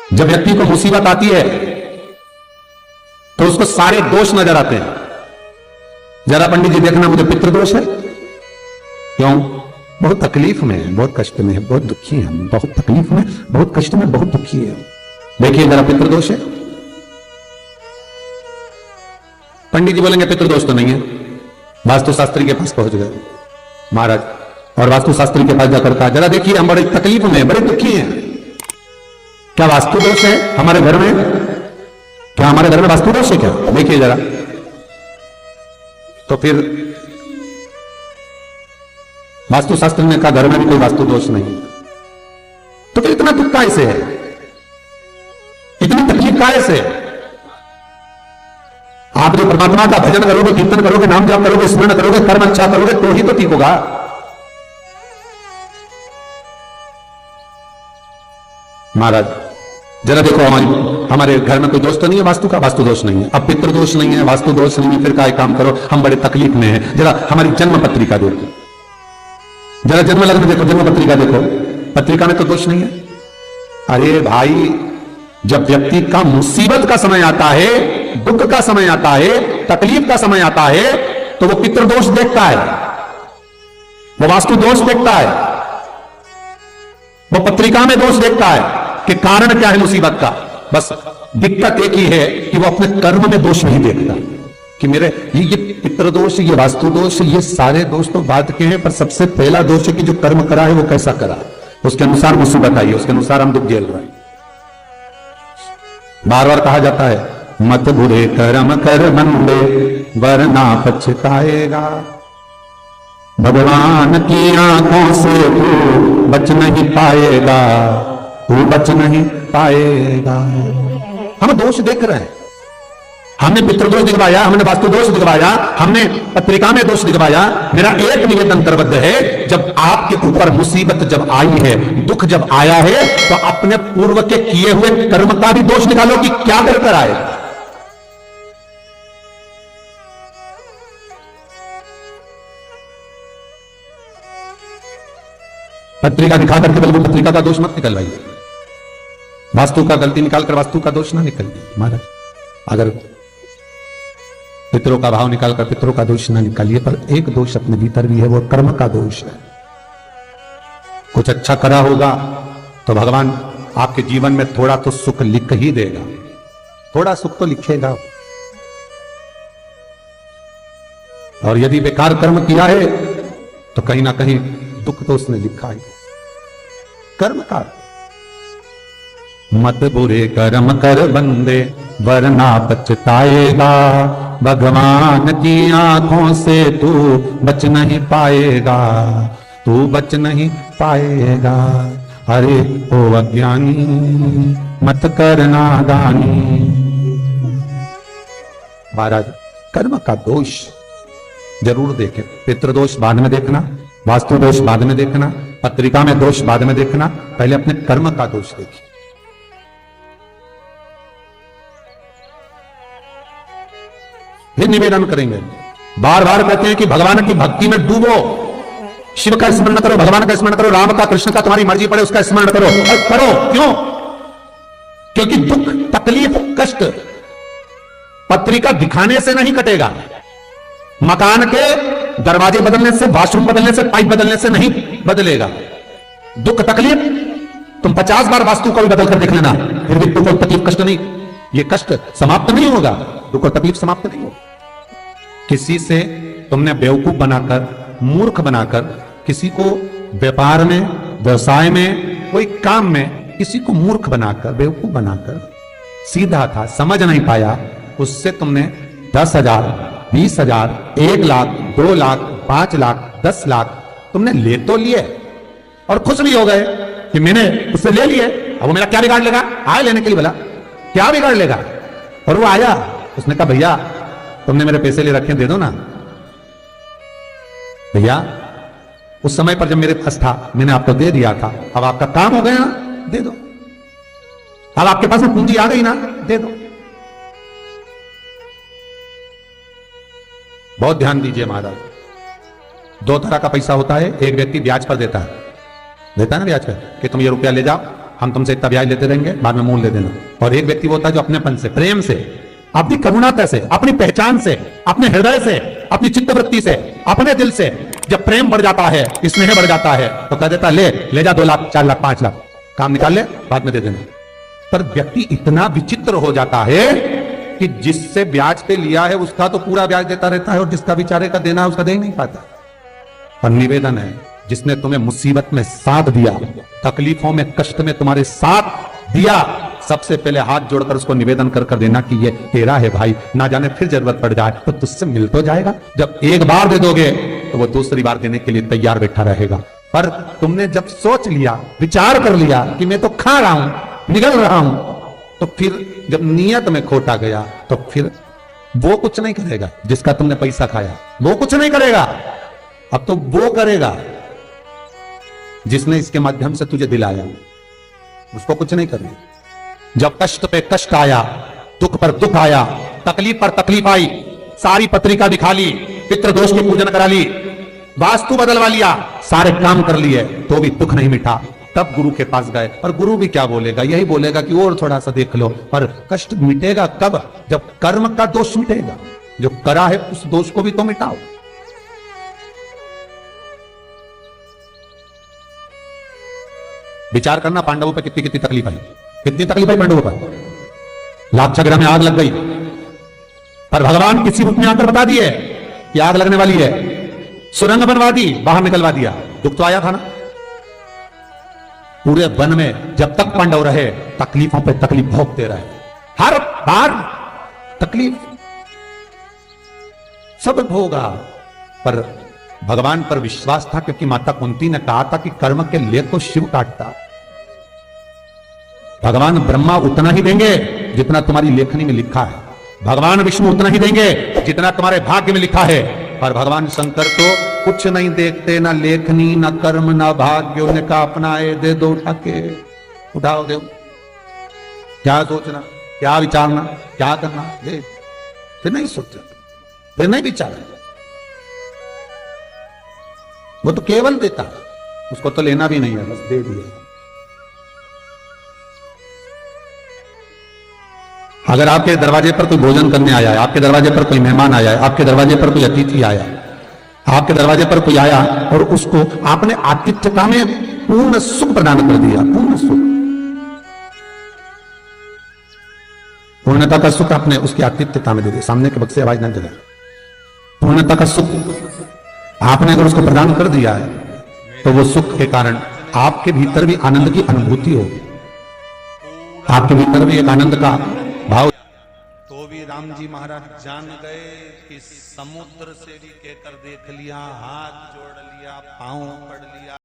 जब व्यक्ति को मुसीबत आती है तो उसको सारे दोष नजर आते हैं। जरा पंडित जी देखना, मुझे पितृदोष है। क्यों? बहुत तकलीफ में है, बहुत कष्ट में है, बहुत दुखी है, बहुत तकलीफ में, बहुत कष्ट में, बहुत दुखी है। देखिए जरा पितृदोष है। पंडित जी बोलेंगे पितृदोष तो नहीं है। वास्तुशास्त्री के पास पहुंच गए महाराज, और वास्तुशास्त्री के पास जाकर कहा, जरा देखिए हम बड़े तकलीफ में, बड़े दुखी हैं, क्या वास्तु दोष है हमारे घर में? क्या हमारे घर में वास्तु दोष है क्या? देखिए जरा। तो फिर वास्तुशास्त्र ने कहा घर में भी कोई वास्तु दोष नहीं। तो फिर इतना दुख कैसे है, इतनी तकलीफ कैसे है? आप जो परमात्मा का भजन करोगे, कीर्तन करोगे, नाम जाप करोगे, स्मरण करोगे, कर्म अच्छा करोगे तो ही तो ठीक होगा। महाराज जरा देखो, हमारे घर में कोई दोष तो नहीं है वास्तु का? वास्तु दोष नहीं है। अब पितृ दोष नहीं है, वास्तु दोष नहीं है, फिर क्या काम करो, हम बड़े तकलीफ में हैं। जरा हमारी जन्म पत्रिका देखो, जरा जन्म लग्न देखो, जन्म पत्रिका देखो, पत्रिका में तो दोष नहीं है। अरे भाई, जब व्यक्ति का मुसीबत का समय आता है, दुख का समय आता है, तकलीफ का समय आता है, तो वो पितृदोष देखता है, वो वास्तु दोष देखता है, वो पत्रिका में दोष देखता है कि कारण क्या है मुसीबत का। बस दिक्कत एक ही है कि वो अपने कर्म में दोष नहीं देखता कि मेरे ये पितृदोष, ये वास्तु दोष, ये सारे दोष तो बात के हैं, पर सबसे पहला दोष है कि जो कर्म करा है वो कैसा करा, उसके अनुसार मुसीबत आई, उसके अनुसार हम दुख झेल रहे हैं। बार बार कहा जाता है, मत बुरे कर्म कर बंदे वरना पछताएगा, भगवान की आंखों से तू बच नहीं पाएगा, तू बच नहीं पाएगा। हम दोष देख रहे हैं, हमने पितृदोष दिखवाया, हमने वास्तु दोष दिखवाया, हमने पत्रिका में दोष दिखवाया। मेरा एक निवेदन करबद्ध है, जब आपके ऊपर मुसीबत जब आई है, दुख जब आया है, तो अपने पूर्व के किए हुए कर्म का भी दोष निकालो कि क्या कर आए। पत्रिका दिखा करके बिल्कुल पत्रिका का दोष मत निकलवाइए, वास्तु का गलती निकालकर वास्तु का दोष ना निकलिए। महाराज अगर पितरों का भाव निकालकर पितरों का दोष ना निकालिए, पर एक दोष अपने भीतर भी है, वो कर्म का दोष है। कुछ अच्छा करा होगा तो भगवान आपके जीवन में थोड़ा तो सुख लिख ही देगा, थोड़ा सुख तो लिखेगा। और यदि बेकार कर्म किया है तो कहीं ना कहीं दुख तो उसने लिखा ही। कर्म का मत बुरे कर्म कर बंदे वरना पछताएगा, भगवान की आंखों से तू बच नहीं पाएगा, तू बच नहीं पाएगा। अरे ओ अज्ञानी मत करना दानी। महाराज कर्म का दोष जरूर देखें, पितृदोष बाद में देखना, वास्तु दोष बाद में देखना, पत्रिका में दोष बाद में देखना, पहले अपने कर्म का दोष देखिए। फिर निवेदन करेंगे, बार बार कहते हैं कि भगवान की भक्ति में डूबो, शिव का स्मरण करो, भगवान का स्मरण करो, राम का, कृष्ण का, तुम्हारी मर्जी पड़े उसका स्मरण करो, और करो। क्यों? क्योंकि दुख, तकलीफ, कष्ट पत्रिका दिखाने से नहीं कटेगा, मकान के दरवाजे बदलने से, वॉशरूम बदलने से, पाइप बदलने से नहीं बदलेगा। दुख तकलीफ तुम 50 बार वास्तु को भी बदल कर देख लेना, फिर भी दुख और तकलीफ, कष्ट नहीं, ये कष्ट समाप्त नहीं होगा, दुख और तकलीफ समाप्त नहीं होगा। किसी से तुमने बेवकूफ बनाकर, मूर्ख बनाकर, किसी को व्यापार में, व्यवसाय में, कोई काम में किसी को मूर्ख बनाकर, बेवकूफ बनाकर, सीधा था समझ नहीं पाया, उससे तुमने 10,000, 20,000, 1 लाख, 2 लाख, 5 लाख, 10 लाख तुमने ले तो लिए और खुश भी हो गए कि मैंने उससे ले लिए, अब वो मेरा क्या बिगाड़ लेगा, आए लेने के लिए बोला, क्या बिगाड़ लेगा। और वो आया, उसने कहा भैया तुमने मेरे पैसे ले रखे, दे दो ना। भैया उस समय पर जब मेरे पास था मैंने आपको दे दिया था, अब आपका काम हो गया ना, दे दो। अब आपके पास में पूंजी आ गई ना, दे दो। बहुत ध्यान दीजिए महाराज, 2 तरह का पैसा होता है। एक व्यक्ति ब्याज पर देता है ना ब्याज पर, कि तुम ये रुपया ले जाओ हम तुमसे इतना ब्याज लेते रहेंगे, बाद में मूल दे देना। और एक व्यक्ति वो होता है जो अपनेपन से, प्रेम से, अपनी करुणता से, अपनी पहचान से, अपने हृदय से, अपनी चित्तवृत्ति से, अपने दिल से जब प्रेम बढ़ जाता है, स्नेह बढ़ जाता है, तो कह देता ले जा 2 लाख 4 लाख 5 लाख, काम निकाल ले, बाद में दे देना। पर व्यक्ति इतना विचित्र हो जाता है कि जिससे ब्याज पे लिया है उसका तो पूरा ब्याज देता रहता है, और जिसका बेचारे का देना है उसका दे ही नहीं पाता। और निवेदन है, जिसने तुम्हें मुसीबत में साथ दिया, तकलीफों में, कष्ट में तुम्हारे साथ दिया, सबसे पहले हाथ जोड़कर उसको निवेदन कर देना कि ये तेरा है भाई, ना जाने फिर जरूरत पड़ जाए तो तुझसे मिल तो जाएगा। जब एक बार दे दोगे तो वो दूसरी बार देने के लिए तैयार बैठा रहेगा। पर तुमने जब सोच लिया, विचार कर लिया कि मैं तो खा रहा हूं, निगल रहा हूं, तो फिर जब नियत में खोटा गया तो फिर वो कुछ नहीं करेगा जिसका तुमने पैसा खाया, वो कुछ नहीं करेगा। अब तो वो करेगा जिसने इसके माध्यम से तुझे दिलाया, उसको कुछ नहीं करना। जब कष्ट पे कष्ट आया, दुख पर दुख आया, तकलीफ पर तकलीफ आई, सारी पत्रिका दिखा ली, पितृदोष की पूजन करा ली, वास्तु बदलवा लिया, सारे काम कर लिए, तो भी दुख नहीं मिटा। तब गुरु के पास गए, और गुरु भी क्या बोलेगा, यही बोलेगा कि और थोड़ा सा देख लो। पर कष्ट मिटेगा कब? जब कर्म का दोष मिटेगा। जो करा है उस दोष को भी तो मिटाओ। विचार करना, पांडवों पे कितनी कितनी तकलीफ आई, कितनी तकलीफ आई पांडवों पर। लाक्षागृह में आग लग गई, पर भगवान किसी रूप में आकर बता दिए कि आग लगने वाली है, सुरंग बनवा दी, बाहर निकलवा दिया। दुख तो आया था ना। पूरे वन में जब तक पांडव रहे, तकलीफों पे तकलीफ भोगते रहे, हर बार तकलीफ सब भोगा। पर भगवान पर विश्वास था, क्योंकि माता कुंती ने कहा था कि कर्म के लेख को शिव काटता। भगवान ब्रह्मा उतना ही देंगे जितना तुम्हारी लेखनी में लिखा है, भगवान विष्णु उतना ही देंगे जितना तुम्हारे भाग्य में लिखा है। पर भगवान शंकर तो कुछ नहीं देखते, ना लेखनी, ना कर्म, ना भाग्य। उन्होंने कहा अपनाए दे दो, उठा के उठाओ दे। क्या सोचना, क्या विचारना, क्या करना, दे। फिर नहीं सोचा, फिर नहीं विचारा। वो तो केवल देता, उसको तो लेना भी नहीं है, बस दे दिया। अगर आपके दरवाजे पर कोई भोजन करने आया है, आपके दरवाजे पर कोई मेहमान आया है, आपके दरवाजे पर कोई अतिथि आया, आपके दरवाजे पर कोई आया और उसको आपने आतिथ्यता में पूर्ण सुख प्रदान कर दिया, पूर्ण सुख, पूर्णता का सुख आपने उसकी आतिथ्यता में दे दिया। सामने के बक्से आवाज नहीं दे रहा। पूर्णता का सुख आपने अगर उसको प्रदान कर दिया है, तो वो सुख के कारण आपके भीतर भी आनंद की अनुभूति होगी, आपके भीतर भी एक आनंद का भाव। तो भी राम जी महाराज जान गए कि समुद्र से भी कहकर देख लिया, हाथ जोड़ लिया, पांव पड़ लिया।